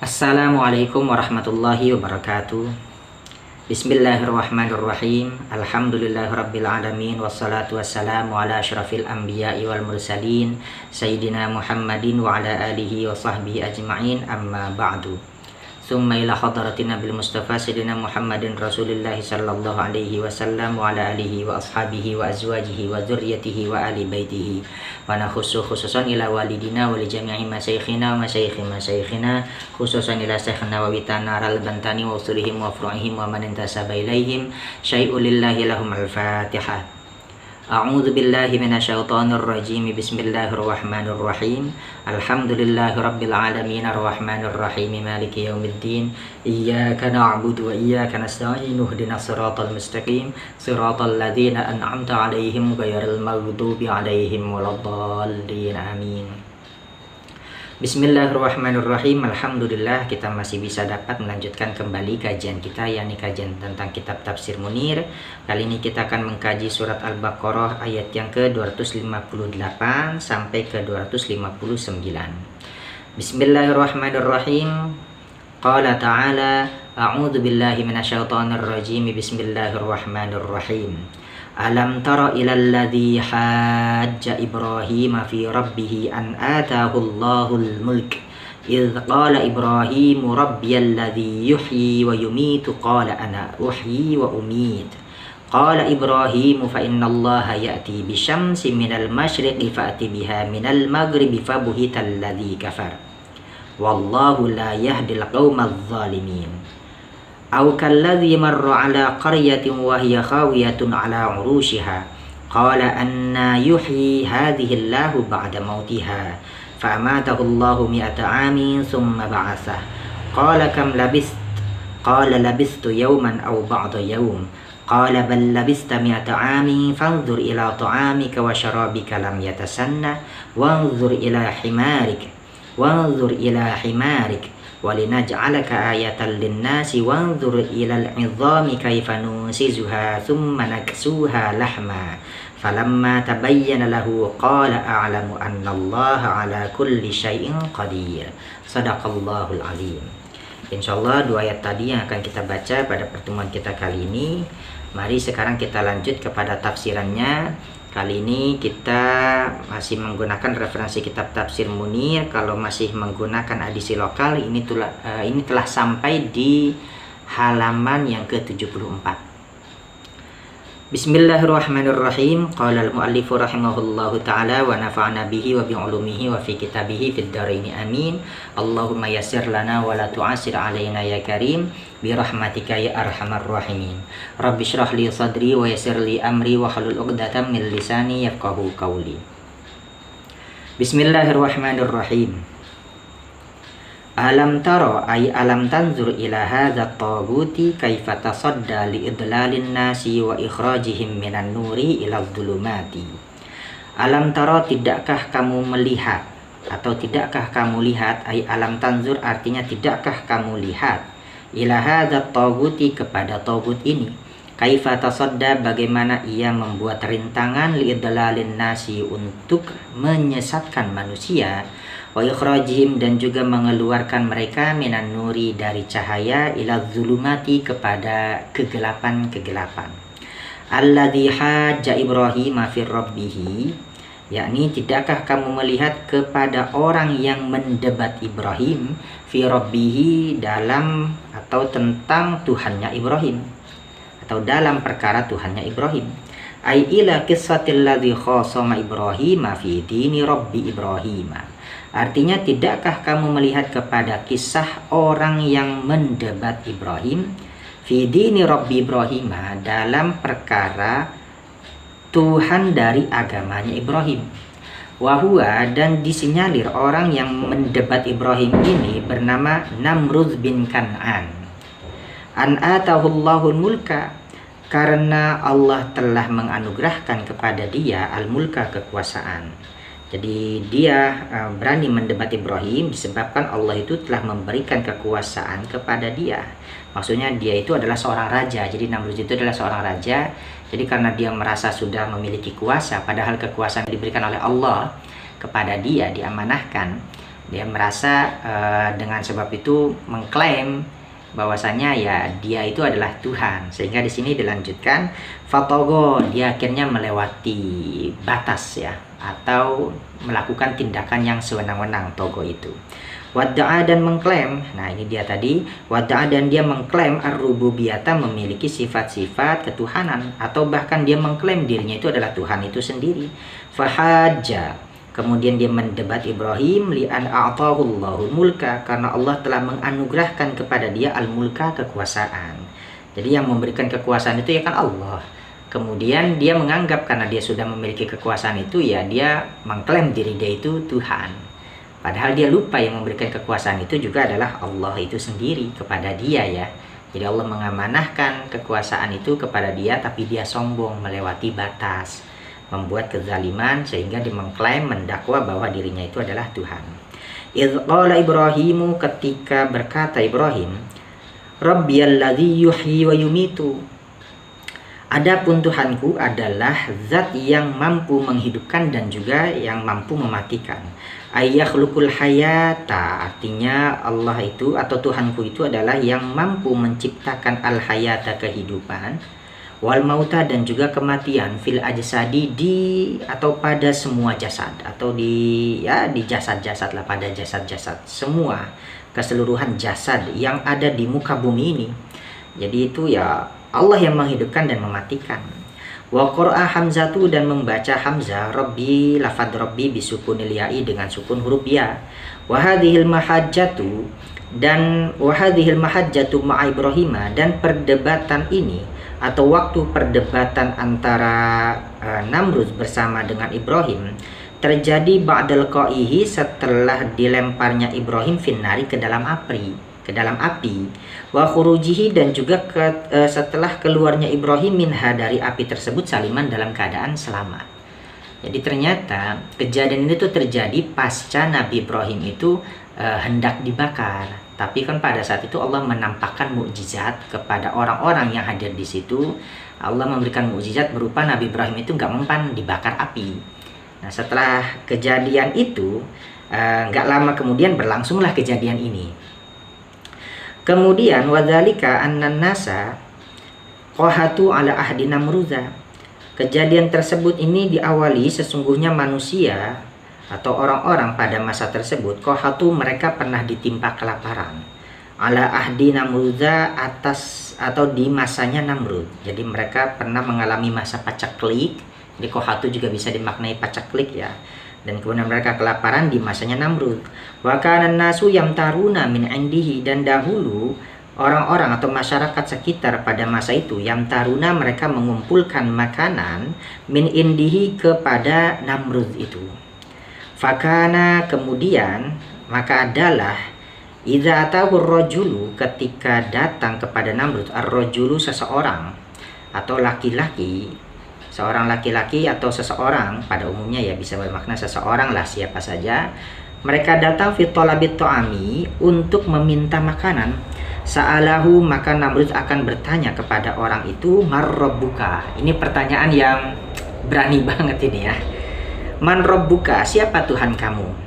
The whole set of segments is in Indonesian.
Assalamualaikum warahmatullahi wabarakatuh. Bismillahirrahmanirrahim. Alhamdulillahirabbil alamin wassalatu wassalamu ala asyrafil anbiya'i wal mursalin sayyidina Muhammadin wa ala alihi wa sahbihi ajma'in, amma ba'du. Summa ila hadratina bil Mustafa sayyidina Muhammadin Rasulillahi sallallahu alaihi wasallam wa ala alihi wa ashabihi wa azwajihi wa dzurriyyatihi wa ali baitihi. Wa nakhussu khususan ila walidina wa li jami'i masyayikhina wa masyayikhina khususan ila syekhna wa witana al-bantani wa usulihim wa furu'ihim wa man intasaba ilaihim syai'un lillahi lahum al-fatihah. A'udzu billahi minasyaitonir rajim. Bismillahirrahmanirrahim. Alhamdulillahirabbil alamin arrahmanir rahim maliki yaumiddin. Iyyaka na'budu wa iyyaka nasta'in. Ihdinas siratal mustaqim. Siratal ladzina an'amta 'alaihim ghairil maghdubi 'alaihim waladdallin. Amin. Bismillahirrahmanirrahim. Alhamdulillah kita masih bisa dapat melanjutkan kembali kajian kita, yakni kajian tentang kitab Tafsir Munir. Kali ini kita akan mengkaji surat Al-Baqarah ayat yang ke-258 sampai ke-259. Bismillahirrahmanirrahim. Qala ta'ala, a'udzu billahi minasyaitonir rajim. Bismillahirrahmanirrahim. Alam tara ilal ladzi hajja Ibrahim fi rabbih an ataahu Allahul mulk idz qala Ibrahim rabbiyal ladzi yuhyi wa yumiitu qala ana uhyi wa umiit qala Ibrahim fa innallaha ya'ti bisyamsi minal masyriqi fa'ti biha minal maghribi fabuhital ladzi kafar wallahu la yahdil qaumadz zalimin. Aw kalladzi marra ala qaryatin wa hiya khawiyatun ala urushiha qala anna yuhyi hadhihi Allahu ba'da mautiha fa amatahu Allahu mi'ata amin thumma ba'athah qala kam labist qala labistu yawman aw ba'da yawm qala bal labista mi'ata amin fanzur ila ta'amika wa sharabika lam yatasanna wanzur ila himarik walinaj'alaka ayatan linnasi wanzur ilal 'idhami kaifa nusizuha thumma naksuha lahma falamma tabayyana lahu qala a'lamu anna Allaha 'ala kulli syai'in qadir. Shadaqallahul alim. Insyaallah dua ayat tadi yang akan kita baca pada pertemuan kita kali ini. Mari sekarang kita lanjut kepada tafsirannya. Kali ini kita masih menggunakan referensi kitab Tafsir Munir. Kalau masih menggunakan edisi lokal, ini telah sampai di halaman yang ke-74. Bismillahirrahmanirrahim. Qala al-muallifu rahimahullahu ta'ala wa nafa'ana bihi wa bi'ulumihi wa fi kitabihi fid dharaini amin. Allahumma yassir lana wa la tu'assir alaina ya karim bi rahmatika ya arhamar rahimin. Rabbi shrah li sadri wa yassir li amri wa hlul 'uqdatam min lisani yafqahu qawli. Bismillahirrahmanirrahim. Alam taro ay alam tanzur ila hadza taguti kaifa tasadda li idlalin nasi wa ikhrajihim minan nuri ila dhulumati. Alam taro, tidakkah kamu melihat, atau tidakkah kamu lihat, ay alam tanzur artinya tidakkah kamu lihat, ila hadza taguti kepada tagut ini, kaifa tasadda bagaimana ia membuat rintangan li idlalin nasi untuk menyesatkan manusia, wa ikhrajihim dan juga mengeluarkan mereka minan nuri dari cahaya ila zulumati kepada kegelapan-kegelapan. Alladzi hajja Ibrahim fi rabbih, yakni tidakkah kamu melihat kepada orang yang mendebat Ibrahim fi rabbih dalam atau tentang Tuhannya Ibrahim, atau dalam perkara Tuhannya Ibrahim. Ai ila qissatil ladzi khasama Ibrahim fi dini rabbi Ibrahim. Artinya tidakkah kamu melihat kepada kisah orang yang mendebat Ibrahim fi dini rabbi Ibrahim dalam perkara Tuhan dari agamanya Ibrahim. Wahua, dan disinyalir orang yang mendebat Ibrahim ini bernama Namrud bin Kan'an. An atahullahul mulka, karena Allah telah menganugerahkan kepada dia al-mulka, kekuasaan. Jadi dia berani mendebat Ibrahim disebabkan Allah itu telah memberikan kekuasaan kepada dia. Maksudnya dia itu adalah seorang raja. Jadi Namrud itu adalah seorang raja. Jadi karena dia merasa sudah memiliki kuasa, padahal kekuasaan diberikan oleh Allah kepada dia, diamanahkan, Dia merasa dengan sebab itu mengklaim bahwasanya ya dia itu adalah Tuhan, sehingga di sini dilanjutkan fatogo, dia akhirnya melewati batas ya, atau melakukan tindakan yang sewenang-wenang. Togo itu wadda'a, dan mengklaim. Nah ini dia tadi, wadda'a, dan dia mengklaim ar-rububiyata, memiliki sifat-sifat ketuhanan, atau bahkan dia mengklaim dirinya itu adalah Tuhan itu sendiri. Fahajja, kemudian dia mendebat Ibrahim, li'an a'tahullahu mulka, karena Allah telah menganugerahkan kepada dia al-mulka, kekuasaan. Jadi yang memberikan kekuasaan itu ya kan Allah. Kemudian dia menganggap karena dia sudah memiliki kekuasaan itu, ya dia mengklaim diri dia itu Tuhan. Padahal dia lupa yang memberikan kekuasaan itu juga adalah Allah itu sendiri kepada dia ya. Jadi Allah mengamanahkan kekuasaan itu kepada dia, tapi dia sombong, melewati batas, membuat kezaliman, sehingga dia mengklaim, mendakwa bahwa dirinya itu adalah Tuhan. Idz qala Ibrahimu, ketika berkata Ibrahim, Rabbiyalladzi yuhyi wa yumitu, adapun Tuhanku adalah zat yang mampu menghidupkan dan juga yang mampu mematikan. Ayakhluqul hayata, artinya Allah itu atau Tuhanku itu adalah yang mampu menciptakan al-hayata, kehidupan, wal mauta, dan juga kematian, fil ajsadi, di atau pada semua jasad, atau di jasad-jasad lah, pada jasad-jasad, semua keseluruhan jasad yang ada di muka bumi ini. Jadi itu ya Allah yang menghidupkan dan mematikan. Wa qara'a Hamzatu, dan membaca Hamzah Rabbi, lafadz Rabbi bisukunil ya'i, dengan sukun huruf ya. Wa hadhil mahajjatu, dan wa hadhil mahajjatu ma'a Ibrahim, dan perdebatan ini atau waktu perdebatan antara Namrud bersama dengan Ibrahim terjadi ba'dal qa'ihi, setelah dilemparnya Ibrahim finnari, ke dalam api, wa khurujihi, dan juga setelah keluarnya Ibrahim minha, dari api tersebut, saliman, dalam keadaan selamat. Jadi ternyata kejadian itu terjadi pasca Nabi Ibrahim itu hendak dibakar. Tapi kan pada saat itu Allah menampakkan mukjizat kepada orang-orang yang hadir di situ. Allah memberikan mukjizat berupa Nabi Ibrahim itu nggak mempan dibakar api. Nah setelah kejadian itu nggak lama kemudian berlangsunglah kejadian ini. Kemudian wadzalika annan nasa qahatu ala ahdi Namruza. Kejadian tersebut ini diawali sesungguhnya manusia atau orang-orang pada masa tersebut qahatu, mereka pernah ditimpa kelaparan, ala ahdi Namruza, atas atau di masanya Namrud. Jadi mereka pernah mengalami masa pacaklik. Jadi qahatu juga bisa dimaknai pacaklik ya. Dan kemudian mereka kelaparan di masanya Namrud. Wa kana nasu yamtaruna min indihi, dan dahulu orang-orang atau masyarakat sekitar pada masa itu yamtaruna, mereka mengumpulkan makanan min indihi, kepada Namrud itu. Fakana, kemudian maka adalah idza atahu rajulu, ketika datang kepada Namrud ar-rajulu, seseorang atau laki-laki, seorang laki-laki atau seseorang, pada umumnya ya bisa bermakna seseorang lah, siapa saja. Mereka datang fi talabit ta'ami, untuk meminta makanan. Sa'alahu, maka Namrud akan bertanya kepada orang itu, mar rabbuka. Ini pertanyaan yang berani banget ini ya. Man rabbuka, siapa Tuhan kamu?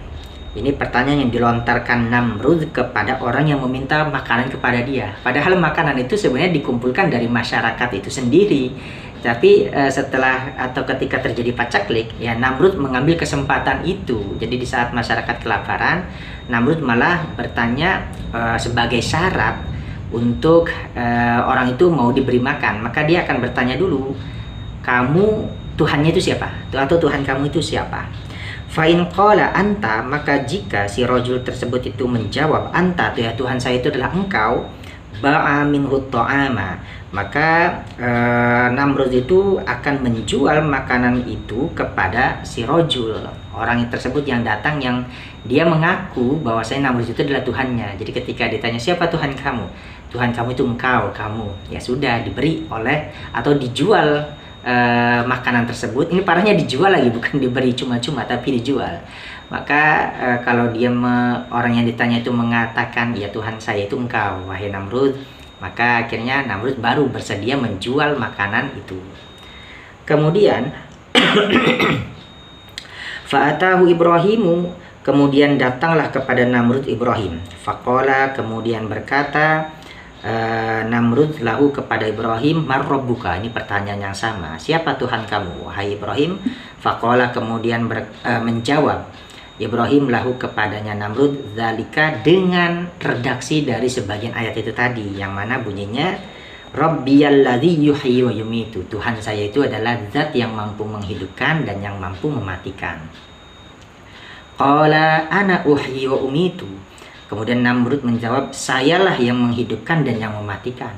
Ini pertanyaan yang dilontarkan Namrud kepada orang yang meminta makanan kepada dia. Padahal makanan itu sebenarnya dikumpulkan dari masyarakat itu sendiri. Tapi setelah atau ketika terjadi pacaklik, ya Namrud mengambil kesempatan itu. Jadi di saat masyarakat kelaparan, Namrud malah bertanya sebagai syarat untuk orang itu mau diberi makan. Maka dia akan bertanya dulu, kamu Tuhannya itu siapa? Atau Tuhan kamu itu siapa? Fa'in qala anta, maka jika si rajul tersebut itu menjawab anta, ya Tuhan saya itu adalah engkau, ba'a minhu ta'ama, maka Namrud itu akan menjual makanan itu kepada si rajul, orang tersebut yang datang, yang dia mengaku bahwa saya Namrud itu adalah Tuhannya. Jadi ketika ditanya siapa Tuhan kamu, Tuhan kamu itu engkau, kamu, ya sudah diberi oleh atau dijual makanan tersebut. Ini parahnya dijual lagi, bukan diberi cuma-cuma tapi dijual. Maka kalau dia orang yang ditanya itu mengatakan ya Tuhan saya itu engkau, wahai Namrud, maka akhirnya Namrud baru bersedia menjual makanan itu. Kemudian fa'atahu Ibrahimu, Kemudian datanglah kepada Namrud Ibrahim. Faqala, kemudian berkata Namrud lahu kepada Ibrahim, marrabbuka. Ini pertanyaan yang sama. Siapa Tuhan kamu, wahai Ibrahim? Faqala, kemudian menjawab Ibrahim lahu kepadanya Namrud, zalika, dengan redaksi dari sebagian ayat itu tadi, yang mana bunyinya Rabbiyalladzi yuhyi wa yumitu. Tuhan saya itu adalah zat yang mampu menghidupkan dan yang mampu mematikan. Qala ana uhyi wa umitu. Kemudian Namrud menjawab, sayalah yang menghidupkan dan yang mematikan.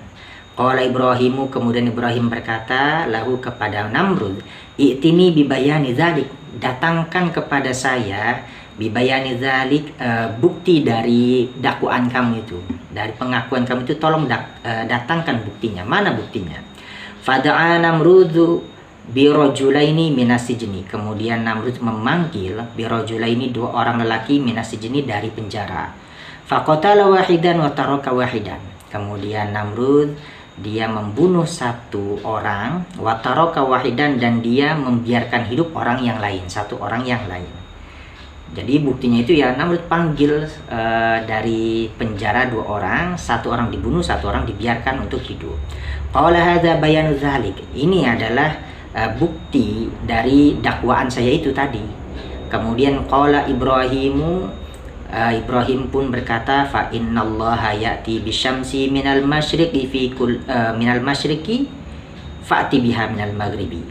Qala Ibrahimu, kemudian Ibrahim berkata lahu kepada Namrud, i'tini bibayani dzalik, datangkan kepada saya bibayani dzalik, bukti dari dakwaan kamu itu, dari pengakuan kamu itu, tolong datangkan buktinya. Mana buktinya? Fada'a Namrudu birojulaini minasijni. Kemudian Namrud memanggil birojulaini, dua orang lelaki, minasijni, dari penjara. Faqatala wahidan wa taraka wahidan. Kemudian Namrud dia membunuh satu orang, wa taraka wahidan, dan dia membiarkan hidup orang yang lain, satu orang yang lain. Jadi buktinya itu ya Namrud panggil dari penjara dua orang, satu orang dibunuh, satu orang dibiarkan untuk hidup. Qala hadza bayanu dzalik. Ini adalah bukti dari dakwaan saya itu tadi. Kemudian qala Ibrahimu, Ibrahim pun berkata, fa innallaha ya'ti bisyamsi minal masyriqi minal masyriqi fa'ti biha minal maghribi.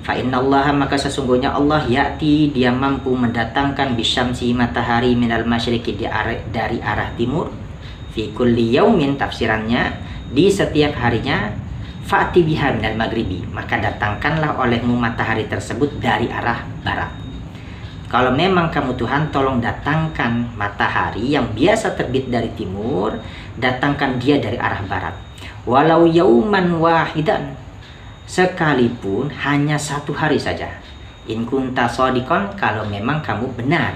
Fa innallaha, maka sesungguhnya Allah, ya'ti, dia mampu mendatangkan bisyamsi, matahari, minal masyriqi, dari arah timur, fi kulli yaumin, tafsirannya di setiap harinya, fa'ti biha minal maghribi, maka datangkanlah olehmu matahari tersebut dari arah barat. Kalau memang kamu Tuhan, tolong datangkan matahari yang biasa terbit dari timur, datangkan dia dari arah barat. Walau yauman wahidan, sekalipun hanya satu hari saja. In kunta shadiqan, kalau memang kamu benar.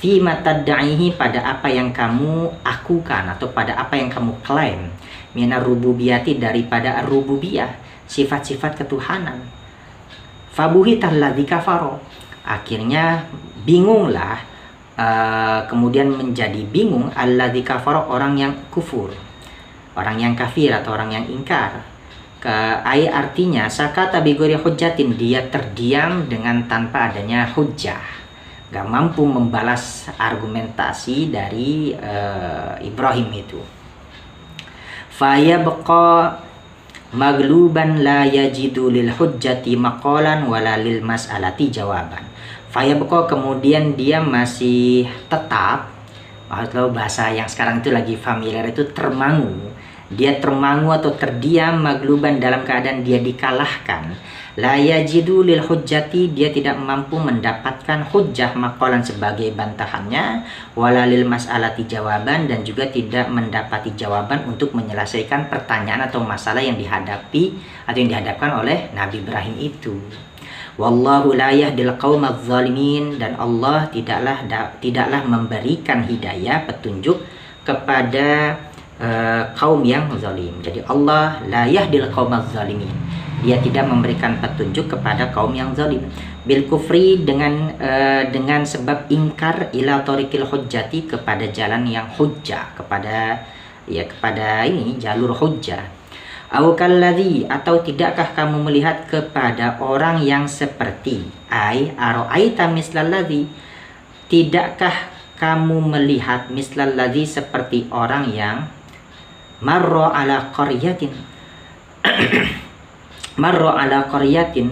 Fi matadda'ihi, pada apa yang kamu akukan atau pada apa yang kamu klaim. Minar rububiyati, daripada rububiyah, sifat-sifat ketuhanan. Fabuhital ladzi kafaro, akhirnya bingunglah, kemudian menjadi bingung alladzi kafara, orang yang kufur, orang yang kafir atau orang yang ingkar. Artinya sakata bighairi hujjatin, dia terdiam dengan tanpa adanya hujjah, gak mampu membalas argumentasi dari Ibrahim itu. Fayabqa magluban la yajidu lil hujjati maqalan wala lil mas'alati jawaban. Fayabqa, kemudian dia masih tetap, kalau bahasa yang sekarang itu lagi familiar itu termangu. Dia termangu atau terdiam, magluban, dalam keadaan dia dikalahkan. La yajidu lil hujjati, dia tidak mampu mendapatkan hujjah, maqalan, sebagai bantahannya, wala lil mas'alati jawaban, dan juga tidak mendapati jawaban untuk menyelesaikan pertanyaan atau masalah yang dihadapi atau yang dihadapkan oleh Nabi Ibrahim itu. Wallahu la yahdil qaumadz zalimin, dan Allah tidaklah memberikan hidayah, petunjuk kepada kaum yang zalim. Jadi Allah la yahdil qaumadz zalimin, dia tidak memberikan petunjuk kepada kaum yang zalim. Bil kufri, dengan sebab ingkar, ila tariqil hujjati, kepada jalan yang hujjah, kepada ini jalur hujjah. Au kalladzi, atau tidakkah kamu melihat kepada orang yang seperti, ai ara'aita mislalladzi, tidakkah kamu melihat mislalladzi, seperti orang yang marra ala qaryatin marra ala qaryatin,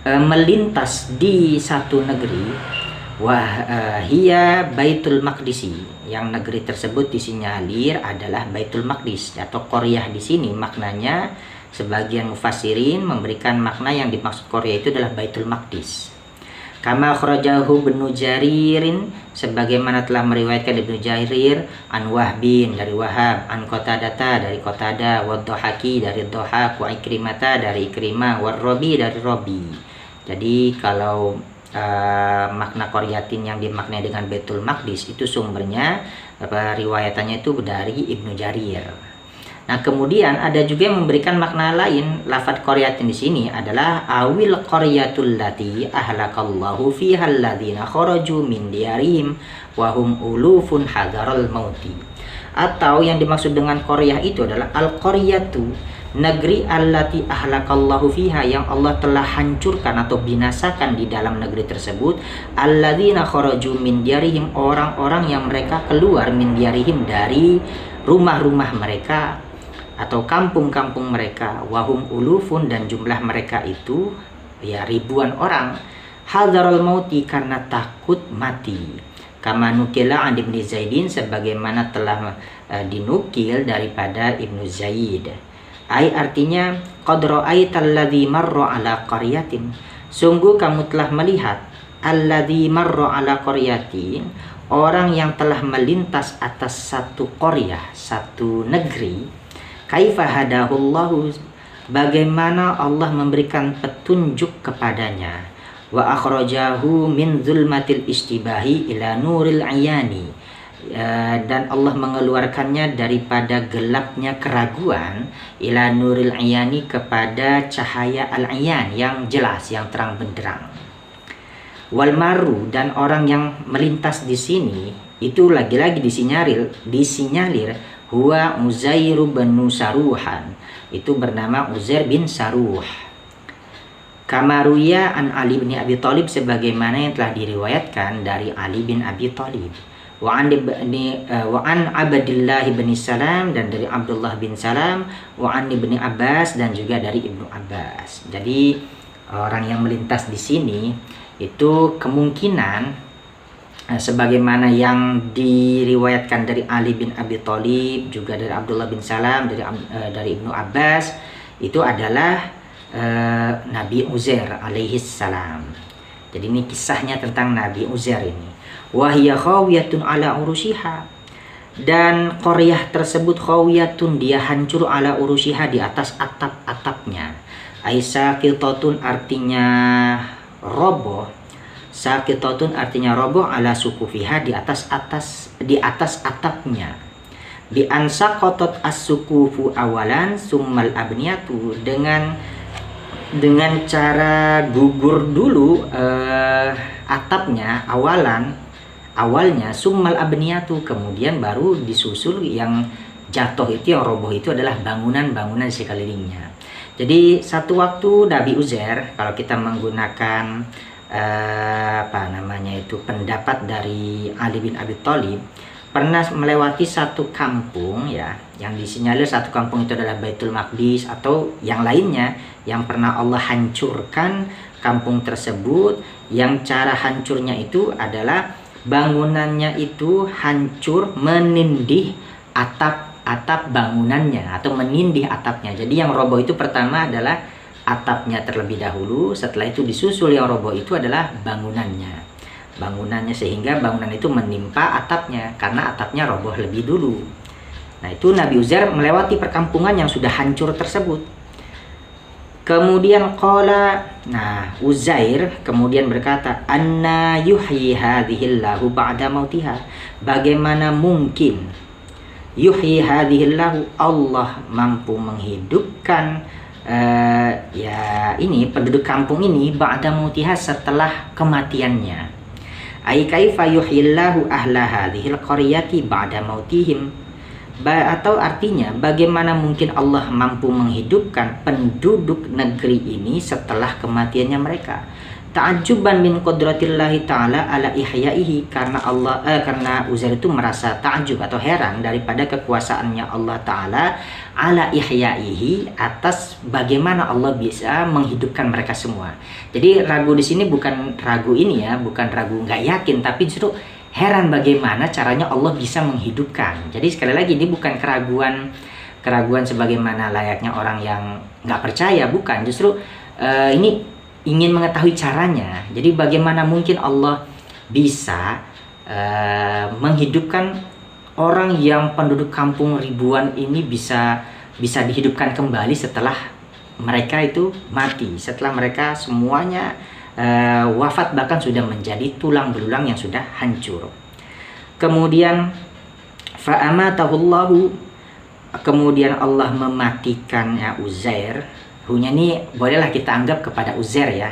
melintas di satu negeri, hiya Baitul Maqdisi, yang negeri tersebut disinyalir adalah Baitul Maqdis atau Qaryah. Di sini maknanya sebagian mufassirin memberikan makna yang dimaksud Qaryah itu adalah Baitul Maqdis. Kama akhrajahu Ibnu Jaririn, sebagaimana telah meriwayatkan Ibnu Jarir, an Wahbin, dari Wahab, an Qatadata, dari Qatada, wa Dhahaki, dari Dhahak, wa Ikrimata, dari Ikrimah, wa Rabi, dari Rabi. Jadi kalau makna Qaryatin yang dimaknai dengan Baitul Maqdis itu sumbernya riwayatannya itu dari Ibnu Jarir. Nah, kemudian ada juga yang memberikan makna lain. Lafadz qaryatin di sini adalah awil qaryatul lati ahlakallahu fiha alladzina kharaju min diyarihim wa hum ulufun hadaral mauti. Atau yang dimaksud dengan qaryah itu adalah al-qaryatu, negeri allati ahlakallahu fiha, yang Allah telah hancurkan atau binasakan di dalam negeri tersebut, alladzina kharaju min diyarihim, orang-orang yang mereka keluar min diyarihim, dari rumah-rumah mereka atau kampung-kampung mereka, wahum ulufun, dan jumlah mereka itu ya ribuan orang, hadzarul mauti, karena takut mati. Kama nukila an Ibnu Zaidin, sebagaimana telah dinukil daripada Ibnu Zaid. Ai artinya qad ra'aital ladzi marra ala qaryatin, sungguh kamu telah melihat alladzi marra ala qaryatin, orang yang telah melintas atas satu qaryah, satu negeri. Kaifa hadahullahu, bagaimana Allah memberikan petunjuk kepadanya. Wa akhrajahu min zulmatil istibahi ila nuril ayani, dan Allah mengeluarkannya daripada gelapnya keraguan, ila nuril ayani, kepada cahaya al-ayan, yang jelas, yang terang benderang. Wal maru, dan orang yang melintas di sini itu lagi-lagi disinyalir huwa Uzair bin Saruhan, itu bernama Uzair bin Saruh. Kamaruya an Ali bin Abi Thalib, sebagaimana yang telah diriwayatkan dari Ali bin Abi Thalib. Wa an Abdillah bin Salam, dan dari Abdullah bin Salam. Wa an Ibnu Abbas, dan juga dari Ibnu Abbas. Jadi orang yang melintas di sini itu kemungkinan sebagaimana yang diriwayatkan dari Ali bin Abi Thalib, juga dari Abdullah bin Salam, dari Ibnu Abbas, itu adalah Nabi Uzair alaihi salam. Jadi ini kisahnya tentang Nabi Uzair ini. Wahya khawiyatun ala urushiha, dan qaryah tersebut khawiyatun, dia hancur, ala urushiha, di atas atap-atapnya. Aisaqitatun artinya roboh, saqitatun artinya roboh, ala sukufiha, di atas atapnya. Bi ansaqatat as-sukufu awalan summal abniyatu, dengan cara gugur dulu atapnya awalnya summal abniyatu, kemudian baru disusul yang jatuh itu, yang roboh itu adalah bangunan-bangunan sekelilingnya. Jadi satu waktu Nabi Uzair, kalau kita menggunakan pendapat dari Ali bin Abi Thalib, pernah melewati satu kampung, ya, yang disinyalir satu kampung itu adalah Baitul Maqdis atau yang lainnya, yang pernah Allah hancurkan kampung tersebut, yang cara hancurnya itu adalah bangunannya itu hancur menindih atap bangunannya, atau menindih atapnya. Jadi yang roboh itu pertama adalah atapnya terlebih dahulu, setelah itu disusul yang roboh itu adalah bangunannya, sehingga bangunan itu menimpa atapnya, karena atapnya roboh lebih dulu. Nah, itu Nabi Uzair melewati perkampungan yang sudah hancur tersebut. Kemudian Uzair kemudian berkata, anna yuhyi hadhillahu ba'da mautiha, bagaimana mungkin yuhyi hadhillahu, Allah mampu menghidupkan penduduk kampung ini ba'da mautiha, setelah kematiannya. Ai kaifa yuhyillahu ahla hadhil qaryati ba'da mautihim, atau artinya bagaimana mungkin Allah mampu menghidupkan penduduk negeri ini setelah kematiannya mereka. Ta'ajjuban min qudratillahi ta'ala ala ihyaihi, karena Uzair itu merasa ta'ajub atau heran daripada kekuasaannya Allah Ta'ala ala ihyaihi, atas bagaimana Allah bisa menghidupkan mereka semua. Jadi ragu di sini bukan ragu nggak yakin, tapi justru heran bagaimana caranya Allah bisa menghidupkan. Jadi sekali lagi, ini bukan keraguan sebagaimana layaknya orang yang nggak percaya, bukan. Justru ini ingin mengetahui caranya. Jadi bagaimana mungkin Allah bisa menghidupkan orang yang penduduk kampung ribuan ini bisa dihidupkan kembali setelah mereka itu mati, setelah mereka semuanya wafat, bahkan sudah menjadi tulang belulang yang sudah hancur. Kemudian fa'amatahullahu, kemudian Allah mematikannya Uzair. Hunya ini bolehlah kita anggap kepada Uzair ya,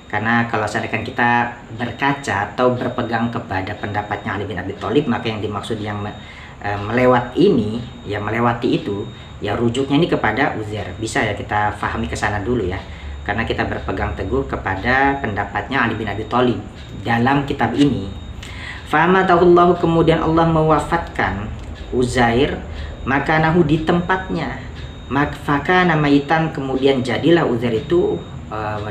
karena kalau misalkan kita berkaca atau berpegang kepada pendapatnya Ali bin Abi Thalib, maka yang dimaksud yang melewati itu ya rujuknya ini kepada Uzair. Bisa ya kita fahami ke sana dulu ya, karena kita berpegang teguh kepada pendapatnya Ali bin Abi Thalib dalam kitab ini. Famatahullahu, kemudian Allah mewafatkan Uzair, maka nahu di tempatnya, maka namaitan, kemudian jadilah Uzair itu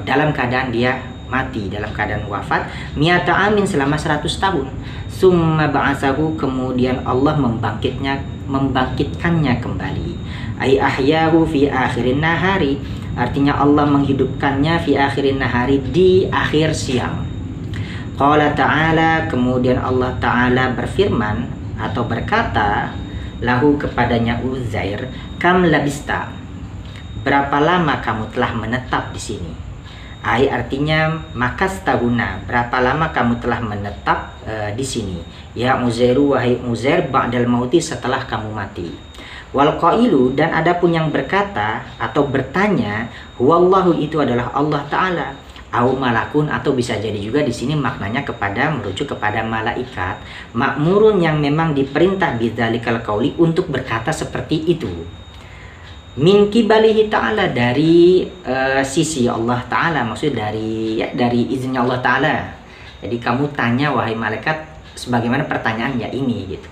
dalam keadaan dia mati, dalam keadaan wafat, mi'ata amin, selama 100 tahun. Summa ba'asahu, kemudian Allah membangkitkannya kembali. Ay ahyahu fi akhirin nahari, artinya Allah menghidupkannya fi akhirin nahari, di akhir siang. Qala ta'ala, kemudian Allah ta'ala berfirman atau berkata lahu kepadanya Uzair, kam labista, berapa lama kamu telah menetap di sini? Ai artinya makas tahuna, berapa lama kamu telah menetap di sini? Ya Uzairu, wahai Uzair, ba'dal mauti, setelah kamu mati. Wal qailu, dan ada pun yang berkata atau bertanya, huwallahu, itu adalah Allah Ta'ala. Au malakun, atau bisa jadi juga di sini maknanya merujuk kepada malaikat, makmurun, yang memang diperintah bidzalikal qauli, untuk berkata seperti itu. Min qibalihi ta'ala, dari sisi Allah Ta'ala, maksudnya dari izinnya Allah Ta'ala. Jadi kamu tanya wahai malaikat sebagaimana pertanyaannya ini gitu.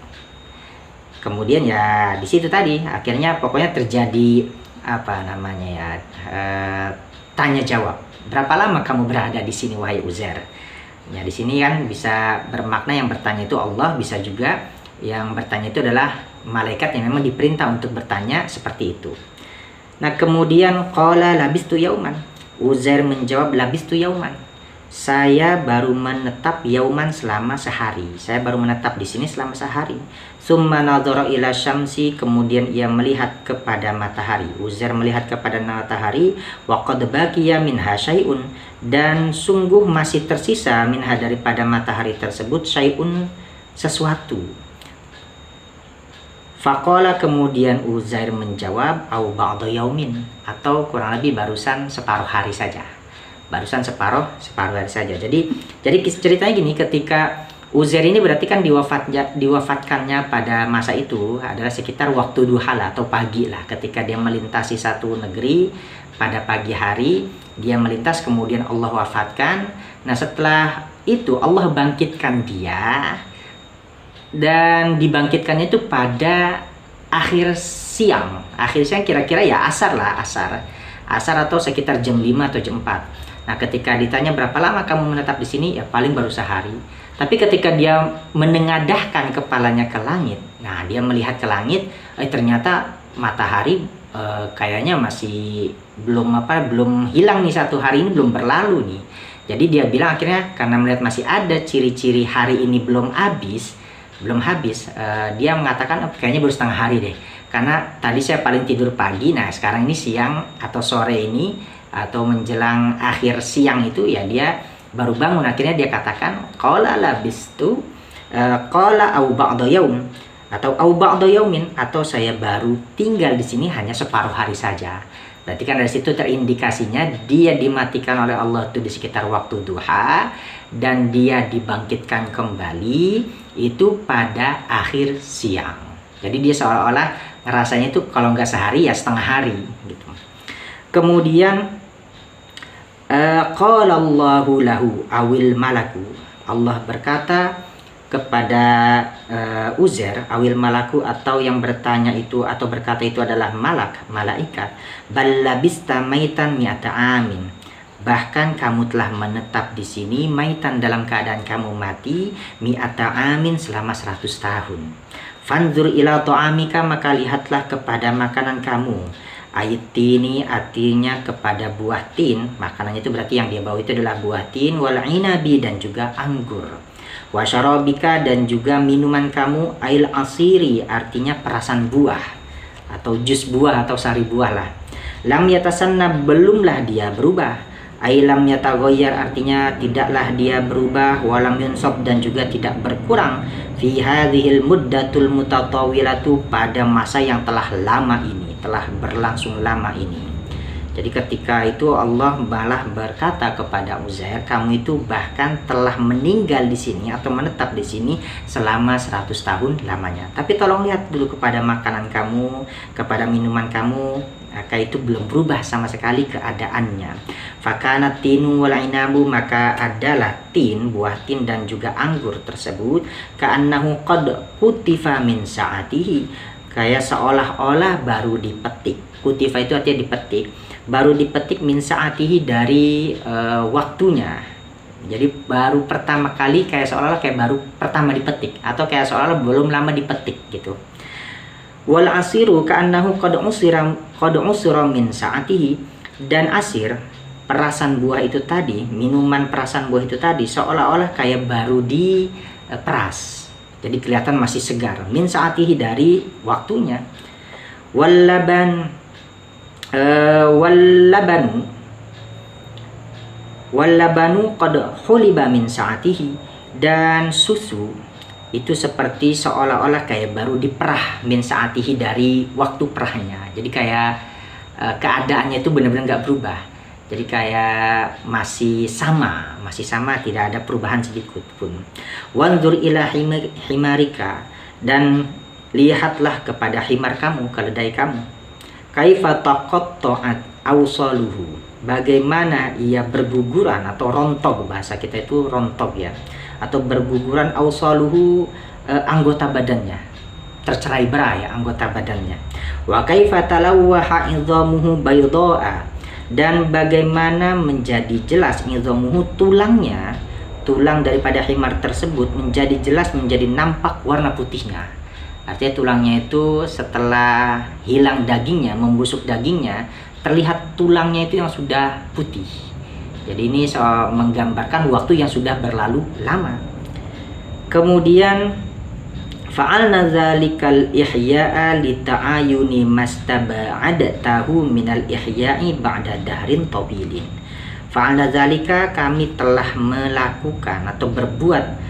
Kemudian ya di situ tadi akhirnya pokoknya terjadi tanya jawab. Berapa lama kamu berada di sini wahai Uzair? Ya di sini kan bisa bermakna yang bertanya itu Allah, bisa juga yang bertanya itu adalah malaikat yang memang diperintah untuk bertanya seperti itu. Nah kemudian qala labistu yauman, Uzair menjawab labistu yauman, saya baru menetap yauman, selama sehari. Saya baru menetap di sini selama sehari. Summa nadhara ila syamsi, kemudian ia melihat kepada matahari. Uzair melihat kepada matahari. Wa qad baqiya minha syai'un, dan sungguh masih tersisa minha, daripada matahari tersebut, syai'un, sesuatu. Faqala, kemudian Uzair menjawab, au ba'da yaumin, atau kurang lebih barusan separuh hari saja. Barusan separuh hari saja. Jadi ceritanya gini, ketika Uzair ini berarti kan diwafatkannya pada masa itu adalah sekitar waktu duha lah, atau pagi lah, ketika dia melintasi satu negeri pada pagi hari, dia melintas, kemudian Allah wafatkan. Nah setelah itu Allah bangkitkan dia, dan dibangkitkannya itu pada akhir siang kira-kira ya asar atau sekitar jam 5 atau jam 4. Nah ketika ditanya berapa lama kamu menetap di sini, ya paling baru sehari. Tapi ketika dia menengadahkan kepalanya ke langit, nah dia melihat ke langit, ternyata matahari kayaknya masih belum hilang nih, satu hari ini belum berlalu nih. Jadi dia bilang akhirnya karena melihat masih ada ciri-ciri hari ini belum habis, dia mengatakan kayaknya baru setengah hari deh. Karena tadi saya paling tidur pagi, nah sekarang ini siang atau sore ini atau menjelang akhir siang itu ya dia baru bangun. Akhirnya dia katakan qala labistu qala au ba'da yaum, atau au ba'da yaumin, atau saya baru tinggal di sini hanya separuh hari saja. Berarti kan dari situ terindikasinya dia dimatikan oleh Allah itu di sekitar waktu duha, dan dia dibangkitkan kembali itu pada akhir siang. Jadi dia seolah-olah rasanya itu kalau nggak sehari ya setengah hari gitu. Kemudian qala Allahu lahu awil malaku, Allah berkata kepada Uzair, awil malaku, atau yang bertanya itu atau berkata itu adalah malaikat, bal labista maitan mi'ata amin, bahkan kamu telah menetap di sini maitan, dalam keadaan kamu mati, mi'ata amin, selama 100 tahun. Fanzur ila ta'amika, maka lihatlah kepada makanan kamu. Aytini, artinya kepada buah tin, makanannya itu berarti yang dia bawa itu adalah buah tin, wal inabi, dan juga anggur. Wasyarabika, dan juga minuman kamu, ail asiri, artinya perasan buah atau jus buah atau sari buah lah. Lam yatasanna, belumlah dia berubah. Ailam yataghayyar artinya tidaklah dia berubah, walam yunsab dan juga tidak berkurang, fi hadhil muddatul mutatawilatu pada masa yang telah lama ini, telah berlangsung lama ini. Jadi ketika itu Allah malah berkata kepada Uzair, kamu itu bahkan telah meninggal di sini atau menetap di sini selama 100 tahun lamanya. Tapi tolong lihat dulu kepada makanan kamu, kepada minuman kamu, maka itu belum berubah sama sekali keadaannya. Fakanat tinu wal inabu, maka adalah tin, buah tin dan juga anggur tersebut, ka'annahu qad kutifa min sa'atihi, kayak seolah-olah baru dipetik. Kutifa itu artinya dipetik, baru dipetik min sa'atihi dari waktunya. Jadi baru pertama kali, kayak seolah-olah kayak baru pertama dipetik, atau kayak seolah-olah belum lama dipetik gitu. Wal asiru ka'annahu qad usira min sa'atihi, dan asir, perasan buah itu tadi, minuman perasan buah itu tadi seolah-olah kayak baru diperas. Jadi kelihatan masih segar, min sa'atihi dari waktunya. Wallabanu qad huliba min sa'atihi, dan susu itu seperti seolah-olah kayak baru diperah min sa'atihi dari waktu perahnya. Jadi kayak keadaannya itu benar-benar nggak berubah. Jadi kayak masih sama, tidak ada perubahan sedikit pun. Wanzur ila himarika, dan lihatlah kepada himar kamu, keledai kamu. Kaifa taqatta'at awsaluhu, bagaimana ia berguguran atau rontok, bahasa kita itu rontok ya, atau berguguran awsaluhu, anggota badannya, tercerai-berai ya, anggota badannya. Wa kaifa talawwaha idhamuhu bayda'a, dan bagaimana menjadi jelas idhamuhu, tulangnya, tulang daripada himar tersebut menjadi jelas, menjadi nampak warna putihnya. Artinya tulangnya itu setelah hilang dagingnya, membusuk dagingnya, terlihat tulangnya itu yang sudah putih. Jadi ini menggambarkan waktu yang sudah berlalu lama. Kemudian fa'alna dzalikal ihya'a li ta'ayuni mastaba'adtahu minal ihya'i ba'da dahrin tawilin. Fa'alna dzalika, kami telah melakukan atau berbuat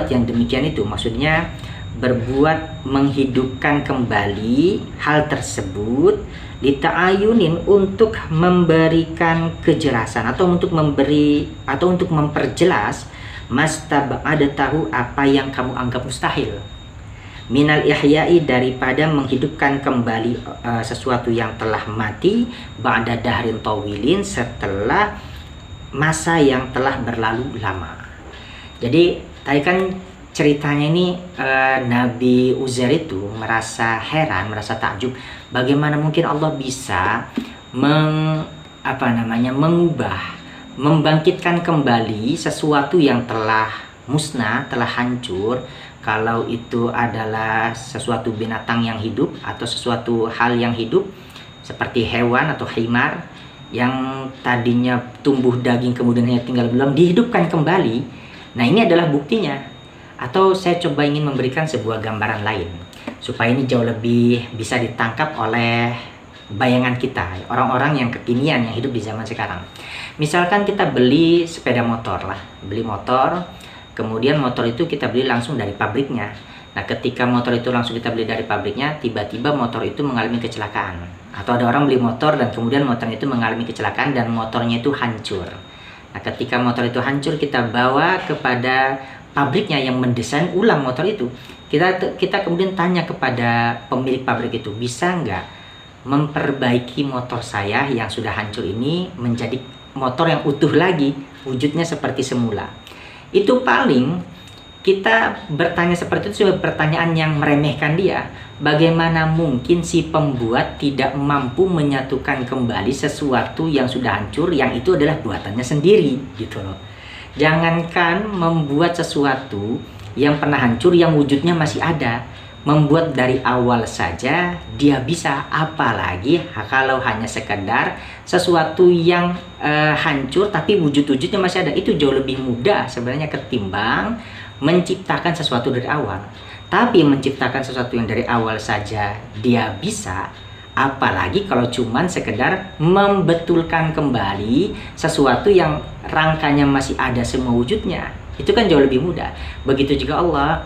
yang demikian itu, maksudnya berbuat menghidupkan kembali hal tersebut, lita'ayunin, untuk memberikan kejelasan atau untuk memperjelas mastaba'adtahu, apa yang kamu anggap mustahil, minal ihya'i, daripada menghidupkan kembali sesuatu yang telah mati, ba'da dahrin tawilin, setelah masa yang telah berlalu lama. Jadi tadi kan ceritanya ini Nabi Uzair itu merasa heran, merasa takjub, bagaimana mungkin Allah bisa mengubah, membangkitkan kembali sesuatu yang telah musnah, telah hancur, kalau itu adalah sesuatu binatang yang hidup atau sesuatu hal yang hidup seperti hewan atau himar yang tadinya tumbuh daging kemudian hanya tinggal belang, dihidupkan kembali. Nah, ini adalah buktinya. Atau saya coba ingin memberikan sebuah gambaran lain supaya ini jauh lebih bisa ditangkap oleh bayangan kita, orang-orang yang kekinian yang hidup di zaman sekarang. Misalkan kita beli sepeda motor lah, beli motor, kemudian motor itu kita beli langsung dari pabriknya. Nah, ketika motor itu langsung kita beli dari pabriknya, tiba-tiba motor itu mengalami kecelakaan. Atau ada orang beli motor dan kemudian motornya itu mengalami kecelakaan dan motornya itu hancur. Nah, ketika motor itu hancur, kita bawa kepada pabriknya yang mendesain ulang motor itu. Kita kemudian tanya kepada pemilik pabrik itu, bisa nggak memperbaiki motor saya yang sudah hancur ini menjadi motor yang utuh lagi, wujudnya seperti semula. Itu paling kita bertanya seperti itu sebuah pertanyaan yang meremehkan dia. Bagaimana mungkin si pembuat tidak mampu menyatukan kembali sesuatu yang sudah hancur, yang itu adalah buatannya sendiri gitu loh. Jangankan membuat sesuatu yang pernah hancur, yang wujudnya masih ada, membuat dari awal saja dia bisa, apalagi kalau hanya sekedar sesuatu yang hancur tapi wujud-wujudnya masih ada. Itu jauh lebih mudah sebenarnya ketimbang menciptakan sesuatu dari awal. Tapi menciptakan sesuatu yang dari awal saja dia bisa, Apalagi kalau cuman sekedar membetulkan kembali sesuatu yang rangkanya masih ada semua wujudnya. Itu kan jauh lebih mudah. Begitu juga Allah.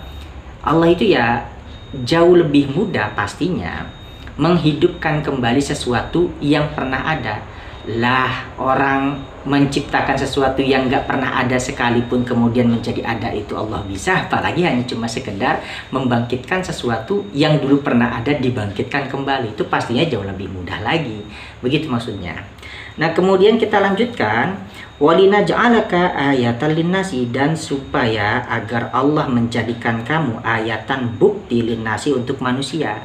Allah itu ya jauh lebih mudah pastinya menghidupkan kembali sesuatu yang pernah ada. Lah, orang menciptakan sesuatu yang gak pernah ada sekalipun kemudian menjadi ada, itu Allah bisa, apalagi hanya cuma sekedar membangkitkan sesuatu yang dulu pernah ada dibangkitkan kembali. Itu pastinya jauh lebih mudah lagi. Begitu maksudnya. Nah, kemudian kita lanjutkan, walina ja'alaka ayatan linnasi, dan supaya agar Allah menjadikan kamu ayatan bukti linnasi untuk manusia.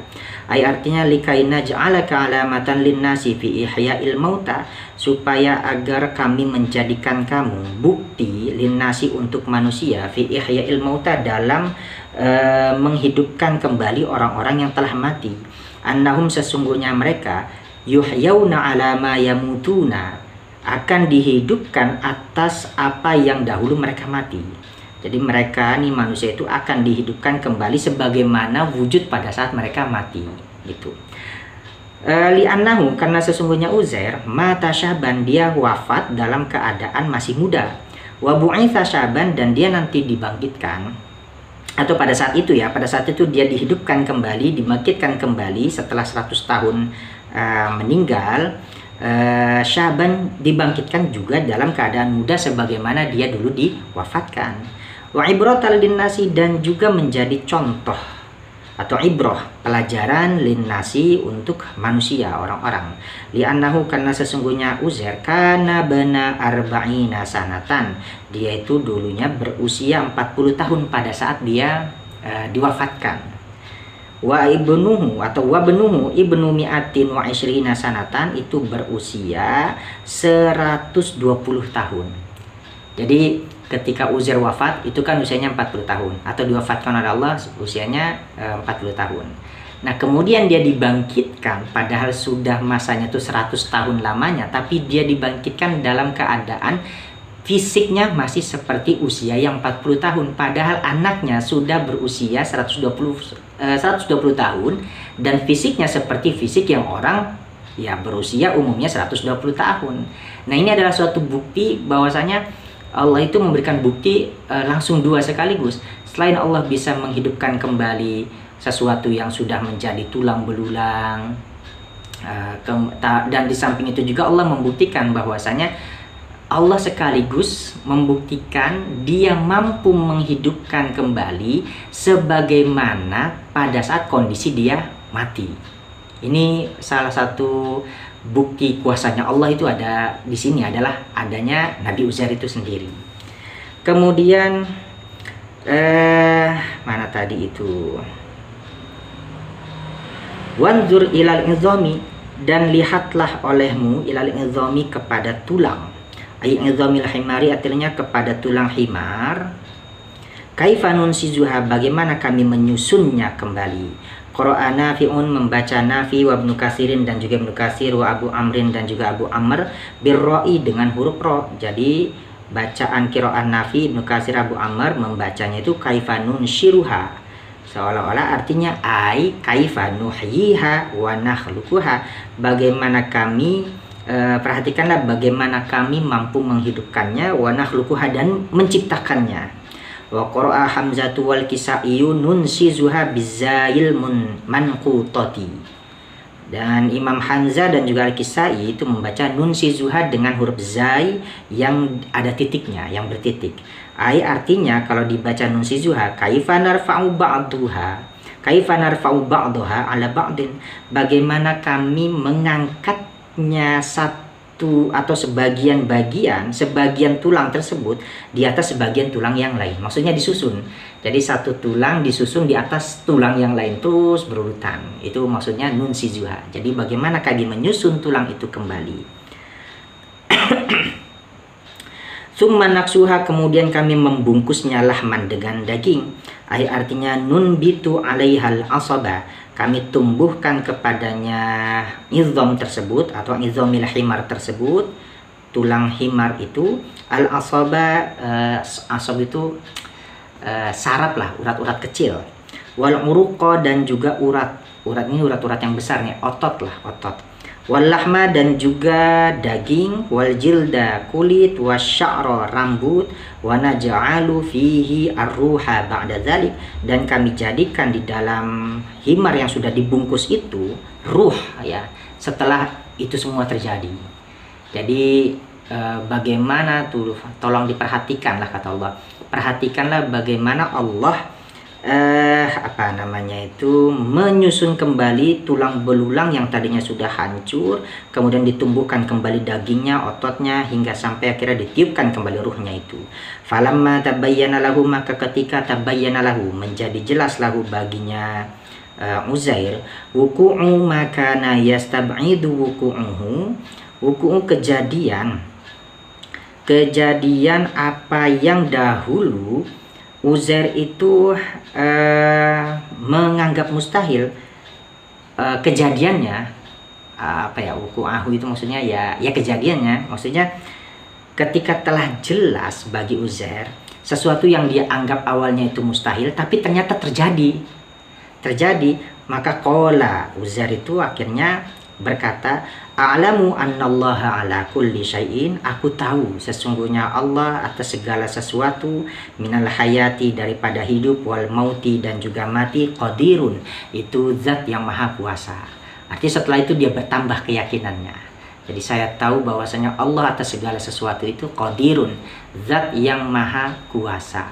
Artinya likaina ja'alaka alamatan linnasi fi ihya'il mauta, supaya agar kami menjadikan kamu bukti linnasi untuk manusia fi ihya'il mauta, dalam menghidupkan kembali orang-orang yang telah mati. Annahum, sesungguhnya mereka, yuhyauna ala ma yamutuna, akan dihidupkan atas apa yang dahulu mereka mati. Jadi mereka nih, manusia itu akan dihidupkan kembali sebagaimana wujud pada saat mereka mati gitu. Li'annahu, karena sesungguhnya Uzair mata syaban, dia wafat dalam keadaan masih muda. Wa bu'itsa syaban, dan dia nanti dibangkitkan, atau pada saat itu ya, pada saat itu dia dihidupkan kembali, dibangkitkan kembali setelah 100 tahun meninggal. Syaban dibangkitkan juga dalam keadaan muda sebagaimana dia dulu diwafatkan. Wa ibratal linnasi, dan juga menjadi contoh atau ibrah, pelajaran linnasi untuk manusia, orang-orang. Li'annahu, karena sesungguhnya Uzair kana bana arba'ina sanatan, dia itu dulunya berusia 40 tahun pada saat dia diwafatkan. Wa ibnuhu atau wa benuhu ibnu mi'atin wa isyrina sanatan, itu berusia 120 tahun. Jadi ketika Uzair wafat itu kan usianya 40 tahun, atau diwafatkan oleh Allah usianya 40 tahun. Nah, kemudian dia dibangkitkan padahal sudah masanya tuh 100 tahun lamanya, tapi dia dibangkitkan dalam keadaan fisiknya masih seperti usia yang 40 tahun, padahal anaknya sudah berusia 120 tahun dan fisiknya seperti fisik yang orang ya berusia umumnya 120 tahun. Nah, ini adalah suatu bukti bahwasanya Allah itu memberikan bukti langsung dua sekaligus. Selain Allah bisa menghidupkan kembali sesuatu yang sudah menjadi tulang belulang, dan di samping itu juga Allah membuktikan bahwasanya Allah sekaligus membuktikan dia mampu menghidupkan kembali sebagaimana pada saat kondisi dia mati. Ini salah satu bukti kuasanya Allah itu ada di sini, adalah adanya Nabi Uzair itu sendiri. Kemudian mana tadi itu? Wanzur ilal izami, dan lihatlah olehmu ilal izami, kepada tulang. Ay izamil himari, artinya kepada tulang himar. Kaifa nunsizuha, bagaimana kami menyusunnya kembali. Qara'a Nafi'un, membaca Nafi, wa Ibnu Katsirin, dan juga Ibnu Katsir, wa Abu Amrin, dan juga Abu Amr, birra'i, dengan huruf ro. Jadi bacaan qira'ah Nafi, Ibnu Katsir, Abu Amr membacanya itu kaifa nunshiruha, seolah-olah artinya ai kaifa nuhyiha wa nakhluquha, bagaimana kami perhatikanlah bagaimana kami mampu menghidupkannya, wa nakhluquha, dan menciptakannya. Wa qara'a Hamzatu wal Kisaiyu nunsizuha bizail manqutati, dan Imam Hamzah dan juga Al-Kisai itu membaca nunsizuha dengan huruf zai yang ada titiknya, yang bertitik. Ai artinya kalau dibaca nunsizuha kaifa narfa'u ba'daha ala ba'din, bagaimana kami mengangkatnya satu atau sebagian tulang tersebut di atas sebagian tulang yang lain. Maksudnya disusun. Jadi satu tulang disusun di atas tulang yang lain terus berurutan. Itu maksudnya nunsizuha. Jadi bagaimana kami menyusun tulang itu kembali. Summa naksuha, kemudian kami membungkusnya lahman, dengan daging. Artinya nunbitu alaihal asaba, kami tumbuhkan kepadanya izam tersebut atau izamil himar tersebut, tulang himar itu. Al asaba, asab itu saraf lah, urat-urat kecil. wal uruqa, dan juga urat. Urat ini urat-urat yang besar nih, otot lah, otot. Wal lahma, dan juga daging. Wal jilda, kulit. Wasya'ra, rambut. Wa naj'alu fihi ar-ruha ba'da dzalik, dan kami jadikan di dalam himar yang sudah dibungkus itu ruh, ya, setelah itu semua terjadi. Jadi bagaimana tuh, tolong diperhatikanlah kata Allah. Perhatikanlah bagaimana Allah menyusun kembali tulang belulang yang tadinya sudah hancur, kemudian ditumbuhkan kembali dagingnya, ototnya, hingga sampai akhirnya ditiupkan kembali ruhnya itu. Falamma tabayyana lahu, maka ketika tabayyana lahu, menjadi jelas lahu baginya Uzair, wuku'u makana yastab'idu wuku'uhu, wuku'u kejadian apa yang dahulu Uzair itu menganggap mustahil, kejadiannya wuku'ahu itu maksudnya ya kejadiannya, maksudnya ketika telah jelas bagi Uzair sesuatu yang dia anggap awalnya itu mustahil tapi ternyata terjadi, maka qala, Uzair itu akhirnya berkata, a'lamu annallaha ala kulli syai'in, aku tahu sesungguhnya Allah atas segala sesuatu, minal hayati, daripada hidup, wal mauti, dan juga mati, qadirun, itu zat yang maha kuasa. Artinya setelah itu dia bertambah keyakinannya. Jadi saya tahu bahwasanya Allah atas segala sesuatu itu qadirun, zat yang maha kuasa.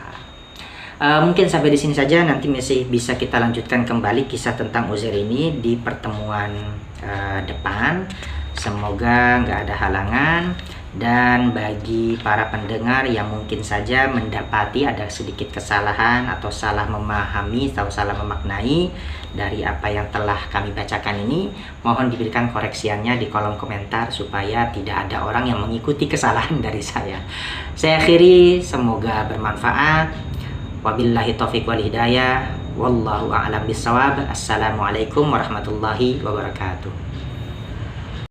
Mungkin sampai di sini saja, nanti masih bisa kita lanjutkan kembali kisah tentang Uzair ini di pertemuan depan. Semoga nggak ada halangan, dan bagi para pendengar yang mungkin saja mendapati ada sedikit kesalahan atau salah memahami atau salah memaknai dari apa yang telah kami bacakan ini, mohon diberikan koreksiannya di kolom komentar supaya tidak ada orang yang mengikuti kesalahan dari saya. Saya akhiri, semoga bermanfaat. Wabillahi taufiq wal hidayah, wallahu a'lam bissawab. Assalamualaikum warahmatullahi wabarakatuh.